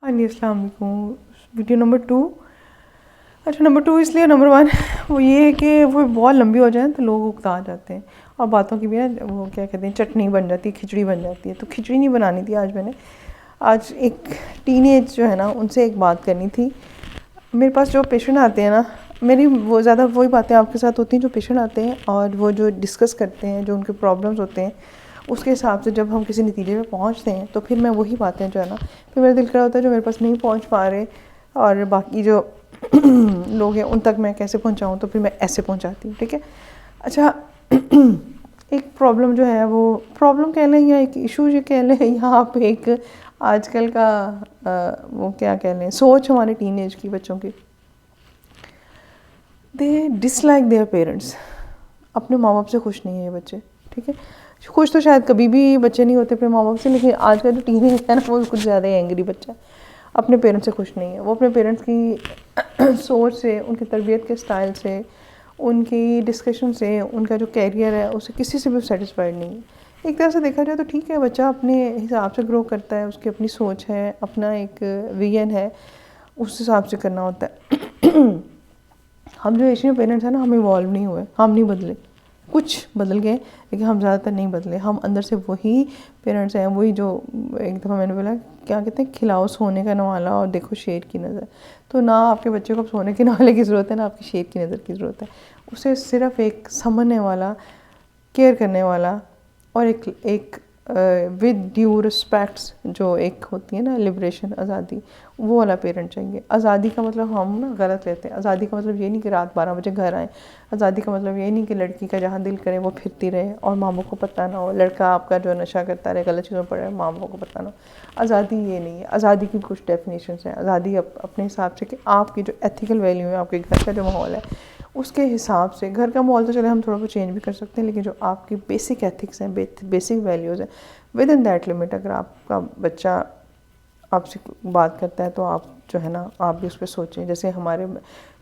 ہاں جی، السلام علیکم. Video number 2. اچھا، نمبر 2 اس لیے، نمبر 1 وہ یہ ہے کہ وہ بہت لمبی ہو جائیں تو لوگ اکتا جاتے ہیں اور باتوں کی بھی نا وہ کیا کہتے ہیں چٹنی بن جاتی ہے، کھچڑی بن جاتی ہے. تو کھچڑی نہیں بنانی تھی آج میں نے. آج ایک ٹین ایج جو ہے نا ان سے ایک بات کرنی تھی. میرے پاس جو پیشنٹ آتے ہیں نا، میری وہ زیادہ وہی باتیں آپ کے ساتھ ہوتی ہیں جو پیشنٹ آتے ہیں اور وہ جو ڈسکس کرتے ہیں، جو ان کے پرابلمس ہوتے ہیں، اس کے حساب سے جب ہم کسی نتیجے پہ پہنچتے ہیں تو پھر میں وہی باتیں جو ہے نا پھر میرا دل کر رہا ہوتا ہے جو میرے پاس نہیں پہنچ پا رہے اور باقی جو لوگ ہیں ان تک میں کیسے پہنچاؤں، تو پھر میں ایسے پہنچاتی ہوں. ٹھیک ہے. اچھا، ایک پرابلم جو ہے وہ پرابلم کہہ لیں یا ایک ایشو یہ کہہ لیں یا آپ ایک آج کل کا وہ کیا کہہ لیں سوچ ہمارے ٹین ایج کی بچوں کی. دے ڈس لائک دیئر پیرنٹس. اپنے ماں باپ سے خوش نہیں ہیں یہ بچے. ٹھیک ہے. خوش تو شاید کبھی بھی بچے نہیں ہوتے اپنے ماں باپ سے، لیکن آج کا جو ٹین ایج ہے نا وہ کچھ زیادہ ہی اینگری بچہ ہے. اپنے پیرنٹس سے خوش نہیں ہے. وہ اپنے پیرنٹس کی سوچ سے، ان کی تربیت کے اسٹائل سے، ان کی ڈسکشن سے، ان کا جو کیریئر ہے اسے کسی سے بھی سیٹسفائیڈ نہیں ہے. ایک طرح سے دیکھا جائے تو ٹھیک ہے، بچہ اپنے حساب سے گرو کرتا ہے، اس کی اپنی سوچ ہے، اپنا ایک ویژن ہے، اس حساب سے کرنا ہوتا ہے. ہم جو ایشین پیرنٹس ہیں نا، ہم ایوالو نہیں ہوئے، ہم نہیں بدلے. کچھ بدل گئے لیکن ہم زیادہ تر نہیں بدلے. ہم اندر سے وہی پیرنٹس ہیں، وہی جو ایک دفعہ میں نے بولا کیا کہتے ہیں کھلاؤ سونے کا نوالا اور دیکھو شیر کی نظر. تو نہ آپ کے بچے کو سونے کے نوالے کی ضرورت ہے، نہ آپ کی شیر کی نظر کی ضرورت ہے. اسے صرف ایک سمجھنے والا، کیئر کرنے والا اور ایک ود ڈیو رسپیکٹس جو ایک ہوتی ہے نا لبریشن، آزادی، وہ والا پیرنٹ چاہیے. آزادی کا مطلب ہم نا غلط لیتے ہیں. آزادی کا مطلب یہ نہیں کہ رات 12 بجے گھر آئیں. آزادی کا مطلب یہ نہیں کہ لڑکی کا جہاں دل کرے وہ پھرتی رہے اور ماں باپ کو پتہ نہ ہو. لڑکا آپ کا جو نشہ کرتا رہے، غلط چیزوں پڑ رہا ہے، ماں باپ کو پتہ نہ ہو. آزادی یہ نہیں ہے. آزادی کی کچھ ڈیفینیشنس ہیں. آزادی اپنے حساب سے کہ آپ کی جو ایتھیکل ویلیو ہے، آپ کے گھر کا جو ماحول ہے اس کے حساب سے. گھر کا ماحول تو چلے ہم تھوڑا بہت چینج بھی کر سکتے ہیں، لیکن جو آپ کی بیسک ایتھکس ہیں، بیسک ویلیوز ہیں، ود ان دیٹ لمٹ اگر آپ کا بچہ آپ سے بات کرتا ہے تو آپ جو ہے نا آپ بھی اس پہ سوچیں. جیسے ہمارے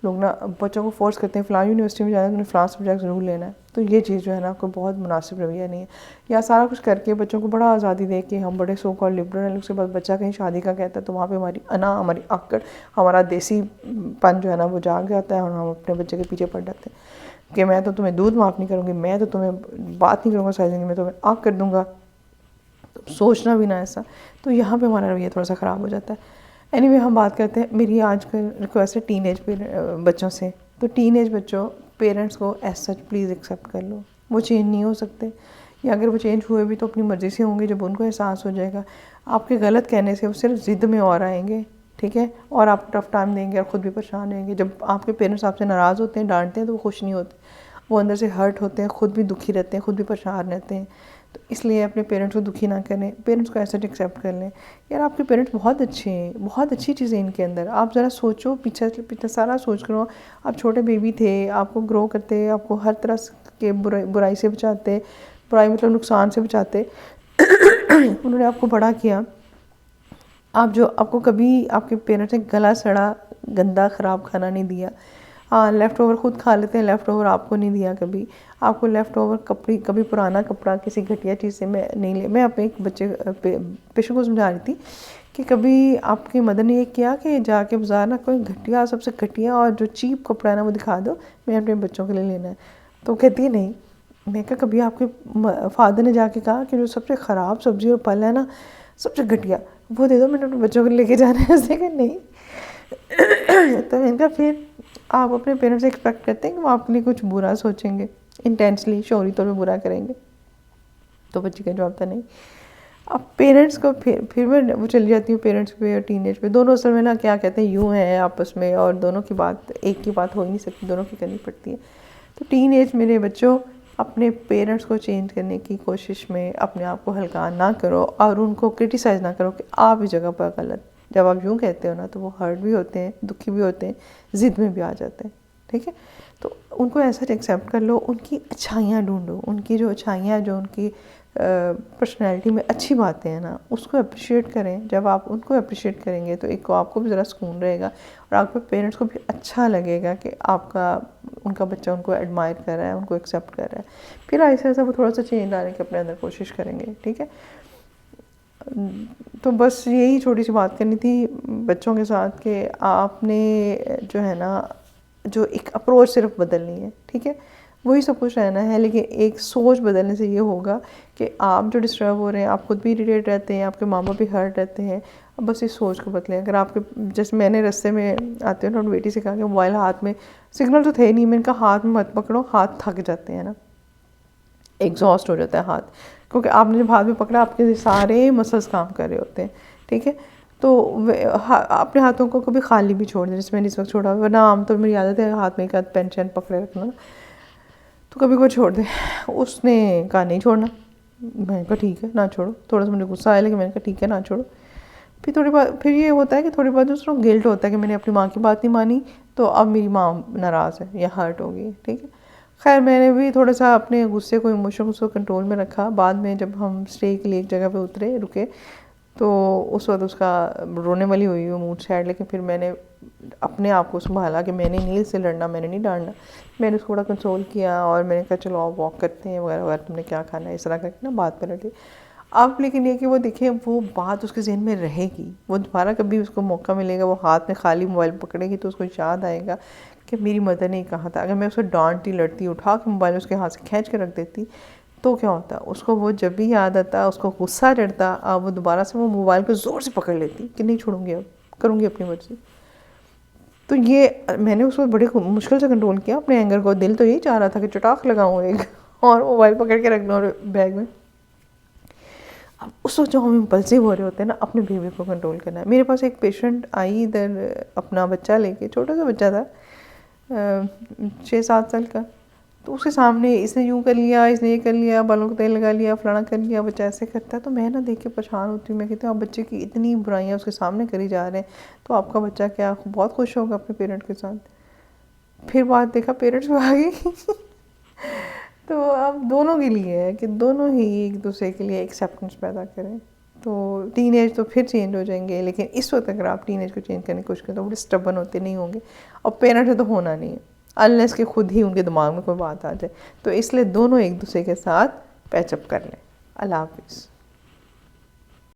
لوگ نا بچوں کو فورس کرتے ہیں فلاں یونیورسٹی میں جانا ہے، انہیں فلاں سبجیکٹ ضرور لینا ہے. تو یہ چیز جو ہے نا کوئی بہت مناسب رویہ نہیں ہے. یا سارا کچھ کر کے بچوں کو بڑا آزادی دے کے ہم بڑے سو کال لبرل ہیں، اس کے بعد بچہ کہیں شادی کا کہتا ہے تو وہاں پہ ہماری انا، ہماری آکڑ، ہمارا دیسی پن جو ہے نا وہ جاگ جاتا ہے اور ہم اپنے بچے کے پیچھے پڑ جاتے ہیں کہ میں تو تمہیں دودھ معاف نہیں کروں گی، میں تو تمہیں بات نہیں کروں گا ساری زندگی میں، تمہیں آگ کر دوں گا. سوچنا بھی نہ ایسا. تو یہاں پہ ہمارا رویہ تھوڑا سا خراب ہو جاتا ہے. اینی وے ہم بات کرتے ہیں. میری آج کل ریکویسٹ ہے ٹین ایج بچوں سے. تو ٹین ایج بچوں پیرنٹس کو ایز سچ پلیز ایکسیپٹ کر لو. وہ چینج نہیں ہو سکتے، یا اگر وہ چینج ہوئے بھی تو اپنی مرضی سے ہوں گے. جب ان کو احساس ہو جائے گا آپ کے غلط کہنے سے وہ صرف ضد میں اور آئیں گے. ٹھیک ہے. اور آپ ٹف ٹائم دیں گے اور خود بھی پریشان ہوئیں گے. جب آپ کے پیرنٹس آپ سے ناراض ہوتے ہیں، ڈانٹتے ہیں، تو وہ خوش نہیں ہوتے، وہ اندر سے ہرٹ ہوتے ہیں، خود بھی دکھی رہتے ہیں، خود بھی پریشان رہتے ہیں. تو اس لیے اپنے پیرنٹس کو دکھی نہ کریں. پیرنٹس کو ایسے ایکسیپٹ کر لیں یار آپ کے پیرنٹس بہت اچھے ہیں، بہت اچھی چیزیں ان کے اندر. آپ ذرا سوچو، پیچھے سارا سوچ کرو. آپ چھوٹے بیبی تھے، آپ کو گرو کرتے، آپ کو ہر طرح کے برائی سے بچاتے، برائی مطلب نقصان سے بچاتے. انہوں نے آپ کو بڑا کیا. آپ کو کبھی آپ کے پیرنٹس نے گلا سڑا گندا خراب کھانا نہیں دیا. ہاں لیفٹ اوور خود کھا لیتے ہیں، لیفٹ اوور آپ کو نہیں دیا کبھی. آپ کو لیفٹ اوور کبھی پرانا کپڑا کسی گھٹیا چیز سے میں نہیں لے. میں اپنے ایک بچے پیشنٹ کو سمجھا رہی تھی کہ کبھی آپ کی مدر نے یہ کیا کہ جا کے بازار نا کوئی گھٹیا، سب سے گھٹیا اور جو چیپ کپڑا ہے نا وہ دکھا دو، میں اپنے بچوں کے لیے لینا ہے. تو کہتی ہے نہیں. میں کہا کبھی آپ کے فادر نے جا کے کہا کہ جو سب سے خراب سبزی اور پھل ہے نا، سب سے گھٹیا، وہ دے دو، میں نے اپنے بچوں کو لے کے جانا ہے. اس نے کہا نہیں. تو میں نے کہا پھر آپ اپنے پیرنٹس سے ایکسپیکٹ کرتے ہیں کہ وہ آپ کے لیے کچھ برا سوچیں گے، انٹینسلی شعوری طور پہ برا کریں گے. تو بچی کا جواب تھا نہیں. اب پیرنٹس کو پھر میں وہ چلی جاتی ہوں پیرنٹس پہ اور ٹین ایج پہ. دونوں اصل میں نا کیا کہتے ہیں یوں ہیں آپس میں، اور دونوں کی بات ایک کی بات ہو ہی نہیں سکتی، دونوں کی کرنی پڑتی ہے. تو ٹین ایج میرے بچوں اپنے پیرنٹس کو چینج کرنے کی کوشش میں اپنے آپ کو ہلکا نہ کرو اور ان کو کرٹیسائز نہ کرو کہ آپ اس جگہ پر غلط. جب آپ یوں کہتے ہو نا تو وہ ہرٹ بھی ہوتے ہیں، دکھی بھی ہوتے ہیں، ضد میں بھی آ جاتے ہیں. ٹھیک ہے. تو ان کو ایسا ایکسیپٹ کر لو. ان کی اچھائیاں ڈھونڈو. ان کی جو اچھائیاں، جو ان کی پرسنالٹی میں اچھی باتیں ہیں نا، اس کو اپریشیٹ کریں. جب آپ ان کو اپریشیٹ کریں گے تو ایک آپ کو بھی ذرا سکون رہے گا اور آپ کے پیرنٹس کو بھی اچھا لگے گا کہ ان کا بچہ ان کو ایڈمائر کر رہا ہے، ان کو ایکسیپٹ کر رہا ہے. پھر ایسا وہ تھوڑا سا چینج لانے کی اپنے اندر کوشش کریں گے. ٹھیک ہے. تو بس یہی چھوٹی سی بات کرنی تھی بچوں کے ساتھ کہ آپ نے جو ہے نا جو ایک اپروچ صرف بدلنی ہے، ٹھیک ہے، وہی سب کچھ رہنا ہے، لیکن ایک سوچ بدلنے سے یہ ہوگا کہ آپ جو ڈسٹرب ہو رہے ہیں، آپ خود بھی اریٹیٹ رہتے ہیں، آپ کے ماں باپ بھی ہرٹ رہتے ہیں، اب بس اس سوچ کو بدلیں. اگر آپ کے جیسے میں نے رستے میں آتے ہوئے بیٹی سے کہا کہ موبائل ہاتھ میں، سگنل تو تھے نہیں، میں نے کہا ہاتھ میں مت پکڑو، ہاتھ تھک جاتے ہیں نا، ایگزاسٹ ہو جاتا ہے ہاتھ، کیونکہ آپ نے جب ہاتھ میں پکڑا آپ کے سارے مسلس کام کر رہے ہوتے ہیں، ٹھیک ہے. تو اپنے ہاتھوں کو کبھی خالی بھی چھوڑ دیں، جس میں نے اس وقت چھوڑا، ورنہ عام طور میری عادت ہے ہاتھ میں ایک ہاتھ پین شین پکڑے رکھنا، تو کبھی کوئی چھوڑ دے. اس نے کہا نہیں چھوڑنا، میں نے کہا ٹھیک ہے نہ چھوڑو. تھوڑا سا مجھے غصہ آیا لیکن میں نے کہا ٹھیک ہے نہ چھوڑو. پھر تھوڑی بات، پھر یہ ہوتا ہے کہ تھوڑی بات دوسروں کو گلٹ ہوتا ہے کہ میں نے اپنی ماں کی بات نہیں مانی تو اب میری ماں ناراض ہے یا ہرٹ ہو گئی، ٹھیک ہے. خیر میں نے بھی تھوڑا سا اپنے غصے کو، ایموشن کو کنٹرول میں رکھا. بعد میں جب ہم اسٹے کے لیے ایک جگہ پہ رکے تو اس وقت اس کا رونے والی ہوئی موڈ سیڈ، لیکن پھر میں نے اپنے آپ کو سنبھالا کہ میں نے نیل سے لڑنا، میں نے نہیں ڈالنا. میں نے اس کو تھوڑا کنسول کیا اور میں نے کہا چلو آپ واک کرتے ہیں وغیرہ وغیرہ، تم نے کیا کھانا ہے، اس طرح کر کے نا بات پہ لگی. اب لیکن یہ کہ وہ دیکھیں وہ بات اس کے ذہن میں رہے گی، وہ دوبارہ کبھی اس کو موقع ملے گا، وہ ہاتھ میں خالی موبائل پکڑے گی تو اس کو یاد آئے گا کہ میری مدر نے کہا تھا. اگر میں اس کو ڈانٹتی لڑتی اٹھا کے موبائل اس کے ہاتھ سے کھینچ کے رکھ دیتی تو کیا ہوتا، اس کو وہ جب بھی یاد آتا، اس کو غصہ چڑھتا، اب وہ دوبارہ سے وہ موبائل کو زور سے پکڑ لیتی کہ نہیں چھوڑوں گی، اب کروں گی اپنی مرضی. تو یہ میں نے اس کو بڑی مشکل سے کنٹرول کیا اپنے اینگر کو. دل تو یہی چاہ رہا تھا کہ چٹاخ لگاؤں ایک اور موبائل پکڑ کے رکھ دوں اور بیگ میں. اب اس وقت جو ہم امپلسیو ہو رہے ہوتے ہیں نا، اپنے بیوی کو کنٹرول کرنا ہے. میرے پاس ایک پیشنٹ آئی ادھر اپنا بچہ لے کے، چھوٹا سا بچہ تھا 6-7 سال کا. تو اس کے سامنے اس نے یوں کر لیا، اس نے یہ کر لیا، بالوں کو تیل لگا لیا، فلانا کر لیا، بچہ ایسے کرتا ہے. تو میں نا دیکھ کے پریشان ہوتی ہوں، میں کہتی ہوں آپ بچے کی اتنی برائیاں اس کے سامنے کری جا رہے ہیں تو آپ کا بچہ کیا بہت خوش ہوگا اپنے پیرنٹ کے ساتھ. پھر بات دیکھا پیرنٹس میں آ گئی. تو اب دونوں کے لیے ہے کہ دونوں ہی ایک دوسرے کے لیے ایکسیپٹنس پیدا کریں. تو ٹین ایج تو پھر چینج ہو جائیں گے، لیکن اس وقت اگر آپ ٹین ایج کو چینج کرنے کی کوشش کریں تو بڑے اسٹبن ہوتے نہیں ہوں گے، اور پیرنٹ سے تو ہونا نہیں ہے انلیس کہ خود ہی ان کے دماغ میں کوئی بات آ جائے. تو اس لیے دونوں ایک دوسرے کے ساتھ پیچ اپ کر لیں. اللہ حافظ.